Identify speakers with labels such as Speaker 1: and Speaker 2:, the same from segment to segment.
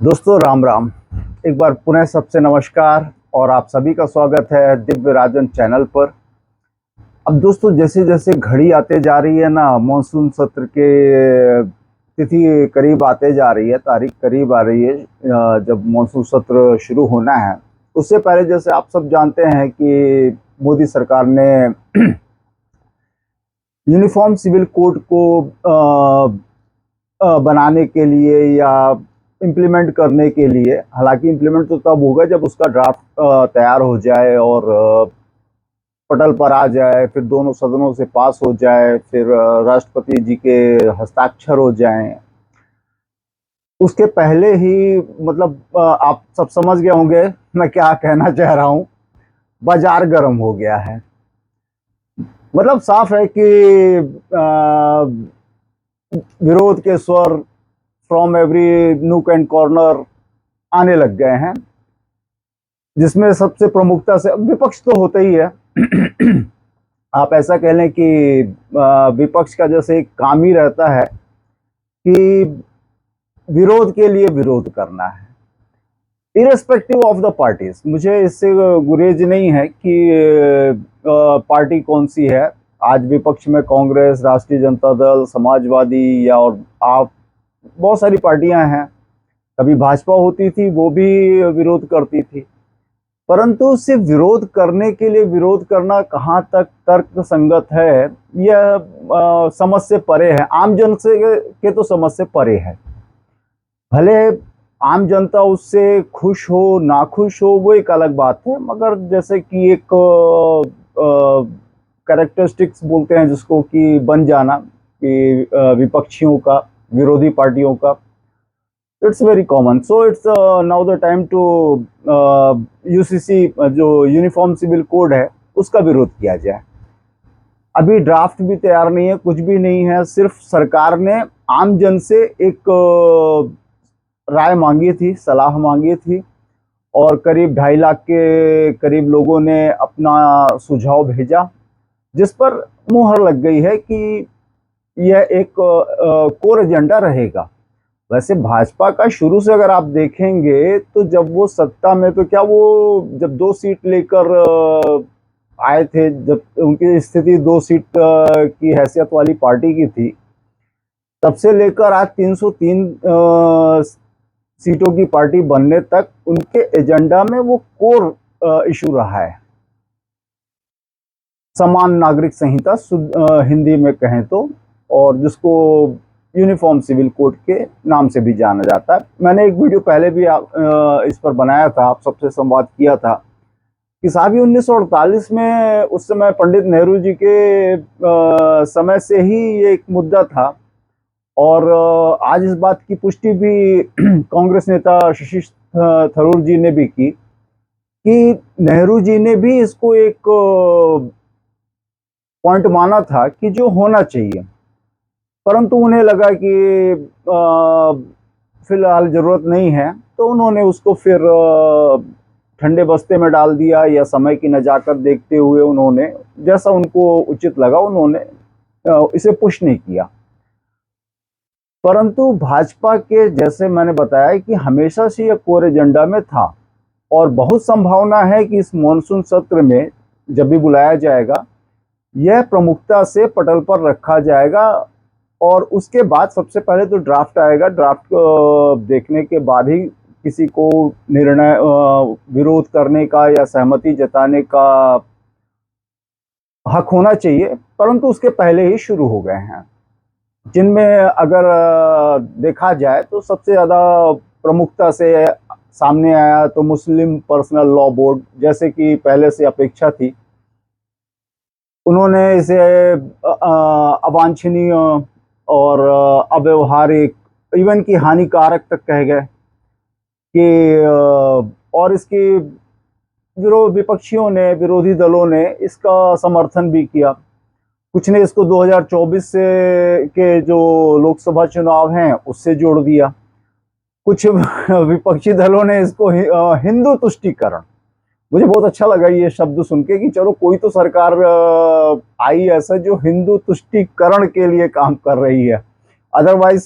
Speaker 1: दोस्तों राम राम। एक बार पुनः सबसे नमस्कार और आप सभी का स्वागत है दिव्य राजन चैनल पर। अब दोस्तों जैसे जैसे घड़ी आते जा रही है ना, मॉनसून सत्र के तिथि करीब आते जा रही है, तारीख करीब आ रही है जब मॉनसून सत्र शुरू होना है। उससे पहले जैसे आप सब जानते हैं कि मोदी सरकार ने यूनिफॉर्म सिविल कोड को बनाने के लिए या इम्प्लीमेंट करने के लिए, हालांकि इम्प्लीमेंट तो तब होगा जब उसका ड्राफ्ट तैयार हो जाए और पटल पर आ जाए, फिर दोनों सदनों से पास हो जाए, फिर राष्ट्रपति जी के हस्ताक्षर हो जाएं। उसके पहले ही मतलब आप सब समझ गए होंगे मैं क्या कहना चाह रहा हूं। बाजार गर्म हो गया है। मतलब साफ है कि विरोध के स्वर from every nook and corner आने लग गए हैं, जिसमें सबसे प्रमुखता से विपक्ष तो होता ही है। आप ऐसा कह लें कि विपक्ष का जैसे एक काम ही रहता है कि विरोध के लिए विरोध करना है, इरेस्पेक्टिव ऑफ द पार्टीज। मुझे इससे गुरेज नहीं है कि पार्टी कौन सी है। आज विपक्ष में कांग्रेस, राष्ट्रीय जनता दल, समाजवादी या और आप बहुत सारी पार्टियां हैं। कभी भाजपा होती थी, वो भी विरोध करती थी, परंतु सिर्फ विरोध करने के लिए विरोध करना कहाँ तक तर्क संगत है, यह समझ से परे है। आम जन से के तो समझ से परे है। भले आम जनता उससे खुश हो ना खुश हो वो एक अलग बात है, मगर जैसे कि एक कैरेक्टरिस्टिक्स बोलते हैं जिसको, कि बन जाना कि विपक्षियों का, विरोधी पार्टियों का, it's very common. So it's now the time to UCC, जो यूनिफॉर्म सिविल कोड है, उसका विरोध किया जाए। अभी ड्राफ्ट भी तैयार नहीं है, कुछ भी नहीं है। सिर्फ सरकार ने आम जन से एक राय मांगी थी, सलाह मांगी थी, और करीब 2.5 लाख के करीब लोगों ने अपना सुझाव भेजा, जिस पर मुहर लग गई है कि यह एक कोर एजेंडा रहेगा। वैसे भाजपा का शुरू से अगर आप देखेंगे तो जब वो सत्ता में, तो क्या वो जब 2 सीट लेकर आए थे, जब उनकी स्थिति 2 सीट की हैसियत वाली पार्टी की थी, तब से लेकर आज 303 सीटों की पार्टी बनने तक उनके एजेंडा में वो कोर इशू रहा है। समान नागरिक संहिता हिंदी में कहें तो, और जिसको यूनिफॉर्म सिविल कोड के नाम से भी जाना जाता है। मैंने एक वीडियो पहले भी इस पर बनाया था, आप सबसे संवाद किया था कि साहब 1948 में, उस समय पंडित नेहरू जी के समय से ही ये एक मुद्दा था। और आज इस बात की पुष्टि भी कांग्रेस नेता शशि थरूर जी ने भी की कि नेहरू जी ने भी इसको एक पॉइंट माना था कि जो होना चाहिए, परंतु उन्हें लगा कि फिलहाल जरूरत नहीं है, तो उन्होंने उसको फिर ठंडे बस्ते में डाल दिया, या समय की नजाकत देखते हुए उन्होंने जैसा उनको उचित लगा उन्होंने इसे पुश नहीं किया। परंतु भाजपा के, जैसे मैंने बताया कि हमेशा से यह कोर एजेंडा में था, और बहुत संभावना है कि इस मॉनसून सत्र में जब भी बुलाया जाएगा, यह प्रमुखता से पटल पर रखा जाएगा। और उसके बाद सबसे पहले तो ड्राफ्ट आएगा। ड्राफ्ट को देखने के बाद ही किसी को निर्णय, विरोध करने का या सहमति जताने का हक होना चाहिए, परंतु उसके पहले ही शुरू हो गए हैं, जिनमें अगर देखा जाए तो सबसे ज़्यादा प्रमुखता से सामने आया तो मुस्लिम पर्सनल लॉ बोर्ड, जैसे कि पहले से अपेक्षा थी। उन्होंने इसे अवांछनीय और अव्यवहारिक, इवन की हानिकारक तक कह गए कि, और इसकी विपक्षियों ने, विरोधी दलों ने इसका समर्थन भी किया। कुछ ने इसको 2024 से के जो लोकसभा चुनाव हैं उससे जोड़ दिया। कुछ विपक्षी दलों ने इसको हिंदू तुष्टीकरण, मुझे बहुत अच्छा लगा ये शब्द सुन के कि चलो कोई तो सरकार आई ऐसा जो हिंदू तुष्टीकरण के लिए काम कर रही है। अदरवाइज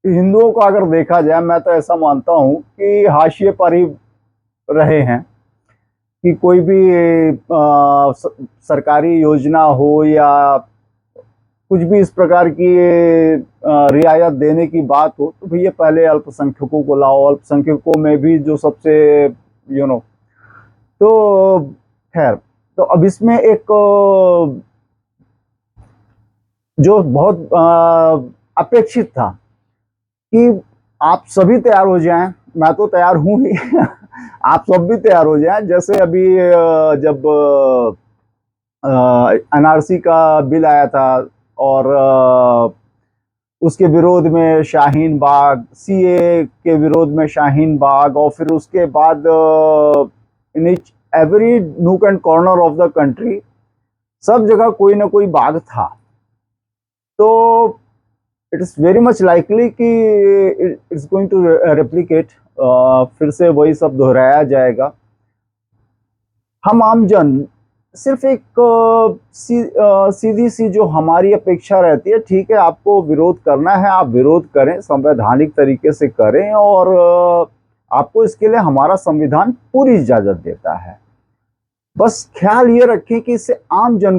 Speaker 1: हिंदुओं को अगर देखा जाए, मैं तो ऐसा मानता हूँ कि हाशिए पर ही रहे हैं। कि कोई भी सरकारी योजना हो या कुछ भी इस प्रकार की रियायत देने की बात हो, तो भैया पहले अल्पसंख्यकों को लाओ, अल्पसंख्यकों में भी जो सबसे यू नो तो खैर, तो अब इसमें एक जो बहुत अपेक्षित था कि आप सभी तैयार हो जाएं, मैं तो तैयार हूं ही आप सब भी तैयार हो जाएं। जैसे अभी जब एनआरसी का बिल आया था और उसके विरोध में शाहीन बाग, सीए के विरोध में शाहीन बाग, और फिर उसके बाद in every nook and corner of the country सब जगह कोई ना कोई बाग था। तो it is very much likely कि इट्स गोइंग टू रेप्लिकेट, फिर से वही सब दोहराया जाएगा। हम आमजन सिर्फ एक सीधी सी जो हमारी अपेक्षा रहती है, ठीक है आपको विरोध करना है, आप विरोध करें, संवैधानिक तरीके से करें, और आपको इसके लिए हमारा संविधान पूरी इजाजत देता है। बस ख्याल ये रखें कि इससे आम जन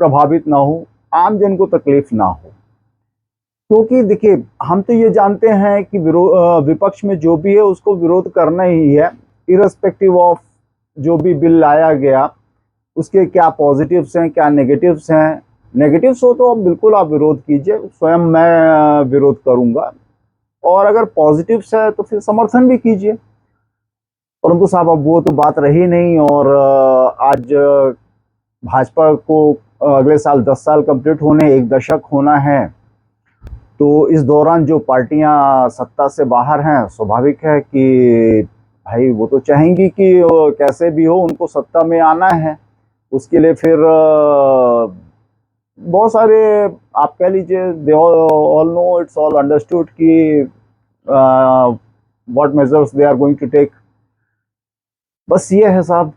Speaker 1: प्रभावित ना हो, आम जन को तकलीफ ना हो। क्योंकि देखिए, हम तो ये जानते हैं कि विपक्ष में जो भी है उसको विरोध करना ही है, इररिस्पेक्टिव ऑफ जो भी बिल लाया गया उसके क्या पॉजिटिव्स हैं, क्या नेगेटिव्स हैं। नेगेटिव्स हो तो अब बिल्कुल आप विरोध कीजिए, स्वयं मैं विरोध करूंगा, और अगर पॉजिटिव्स है तो फिर समर्थन भी कीजिए। परंतु साहब अब वो तो बात रही नहीं, और आज भाजपा को अगले साल 10 साल कंप्लीट होने, 1 दशक होना है। तो इस दौरान जो पार्टियां सत्ता से बाहर हैं, स्वाभाविक है कि भाई वो तो चाहेंगी कि कैसे भी हो उनको सत्ता में आना है। उसके लिए फिर बहुत सारे, आप कह लीजिए, they all know, it's all understood कि what measures they are going to take. बस ये है साहब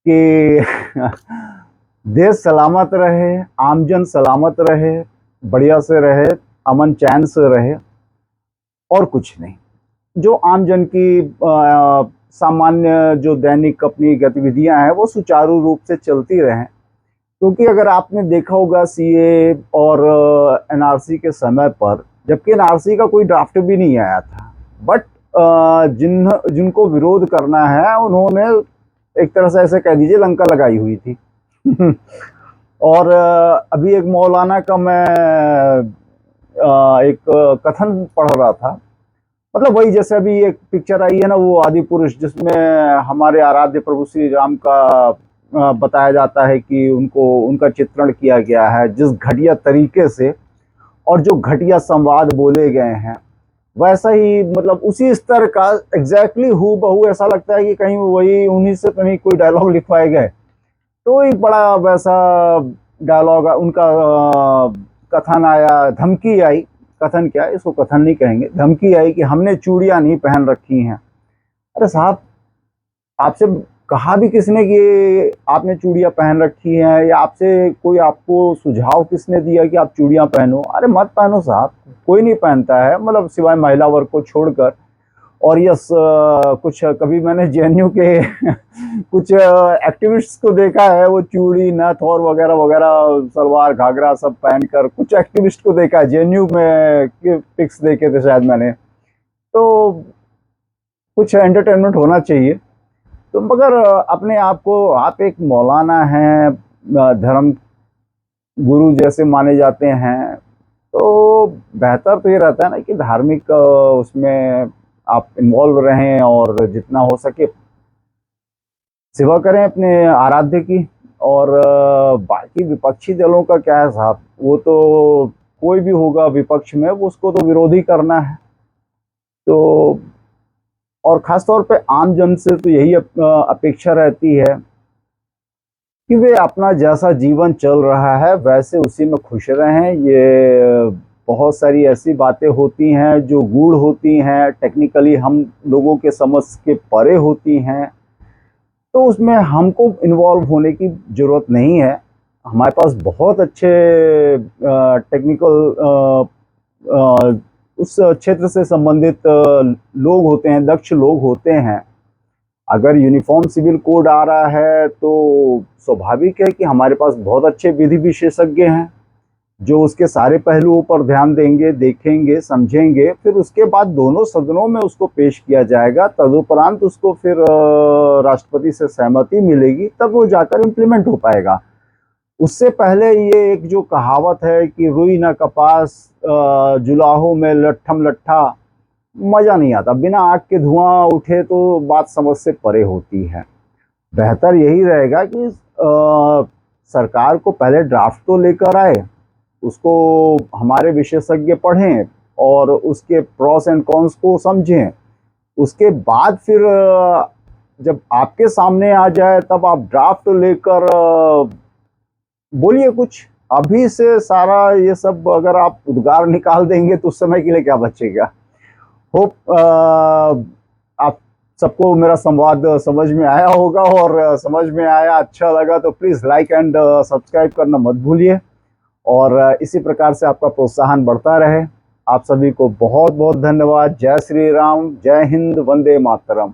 Speaker 1: कि देश सलामत रहे, आमजन सलामत रहे, बढ़िया से रहे, अमन चैन से रहे, और कुछ नहीं। जो आमजन की सामान्य जो दैनिक अपनी गतिविधियां हैं वो सुचारू रूप से चलती रहें। क्योंकि अगर आपने देखा होगा सीए और एनआरसी के समय पर, जबकि एनआरसी का कोई ड्राफ्ट भी नहीं आया था, बट जिनको विरोध करना है उन्होंने एक तरह से ऐसे कह दीजिए लंका लगाई हुई थी और अभी एक मौलाना का मैं एक कथन पढ़ रहा था, मतलब वही जैसे अभी एक पिक्चर आई है ना, वो आदि पुरुष, जिसमें हमारे आराध्य प्रभु श्री राम का बताया जाता है कि उनका चित्रण किया गया है जिस घटिया तरीके से, और जो घटिया संवाद बोले गए हैं, वैसा ही मतलब उसी स्तर का एग्जैक्टली हूबहू ऐसा लगता है कि कहीं वही उन्हीं से कहीं कोई डायलॉग लिखवाए गए। तो एक बड़ा वैसा डायलॉग उनका कथन आया, धमकी आई, कथन क्या, इसको कथन नहीं कहेंगे, धमकी आई कि हमने चूड़ियां नहीं पहन रखी हैं। अरे साहब, आपसे कहा भी किसने कि आपने चूड़ियां पहन रखी हैं, या आपसे कोई आपको सुझाव किसने दिया कि आप चूड़ियां पहनो? अरे मत पहनो साहब, कोई नहीं पहनता है, मतलब सिवाय महिला वर्ग को छोड़कर। और यस, कुछ कभी मैंने जेएनयू के कुछ एक्टिविस्ट्स को देखा है, वो चूड़ी, नथ और वगैरह वगैरह, सलवार घाघरा सब पहनकर, कुछ एक्टिविस्ट को देखा है जेएनयू में, पिक्स देखे थे शायद मैंने। तो कुछ एंटरटेनमेंट होना चाहिए। तो मगर अपने आप को, आप एक मौलाना हैं, धर्म गुरु जैसे माने जाते हैं, तो बेहतर तो ये रहता है ना कि धार्मिक उसमें आप इन्वॉल्व रहें और जितना हो सके सेवा करें अपने आराध्य की। और बाकी विपक्षी दलों का क्या है साहब, वो तो कोई भी होगा विपक्ष में, वो उसको तो विरोधी करना है। तो और खासतौर पे आम जन से तो यही अपेक्षा रहती है कि वे अपना जैसा जीवन चल रहा है वैसे उसी में खुश रहें। ये बहुत सारी ऐसी बातें होती हैं जो गूढ़ होती हैं, टेक्निकली हम लोगों के समझ के परे होती हैं, तो उसमें हमको इन्वॉल्व होने की ज़रूरत नहीं है। हमारे पास बहुत अच्छे टेक्निकल उस क्षेत्र से संबंधित लोग होते हैं, दक्ष लोग होते हैं। अगर यूनिफॉर्म सिविल कोड आ रहा है तो स्वाभाविक है कि हमारे पास बहुत अच्छे विधि विशेषज्ञ हैं जो उसके सारे पहलुओं पर ध्यान देंगे, देखेंगे, समझेंगे। फिर उसके बाद दोनों सदनों में उसको पेश किया जाएगा, तदुपरांत उसको फिर राष्ट्रपति से सहमति मिलेगी, तब वो जाकर इम्प्लीमेंट हो पाएगा। उससे पहले ये एक जो कहावत है कि रुई ना कपास जुलाहो में लट्ठम लट्ठा, मजा नहीं आता। बिना आग के धुआं उठे तो बात समझ से परे होती है। बेहतर यही रहेगा कि सरकार को पहले ड्राफ्ट तो लेकर आए, उसको हमारे विशेषज्ञ पढ़ें और उसके प्रोस एंड कॉन्स को समझें। उसके बाद फिर जब आपके सामने आ जाए तब आप ड्राफ्ट लेकर बोलिए कुछ। अभी से सारा ये सब अगर आप उद्गार निकाल देंगे तो उस समय के लिए क्या बचेगा। होप आप सबको मेरा संवाद समझ में आया होगा, और समझ में आया, अच्छा लगा तो प्लीज़ लाइक एंड सब्सक्राइब करना मत भूलिए, और इसी प्रकार से आपका प्रोत्साहन बढ़ता रहे। आप सभी को बहुत बहुत धन्यवाद। जय श्री राम, जय हिंद, वंदे मातरम।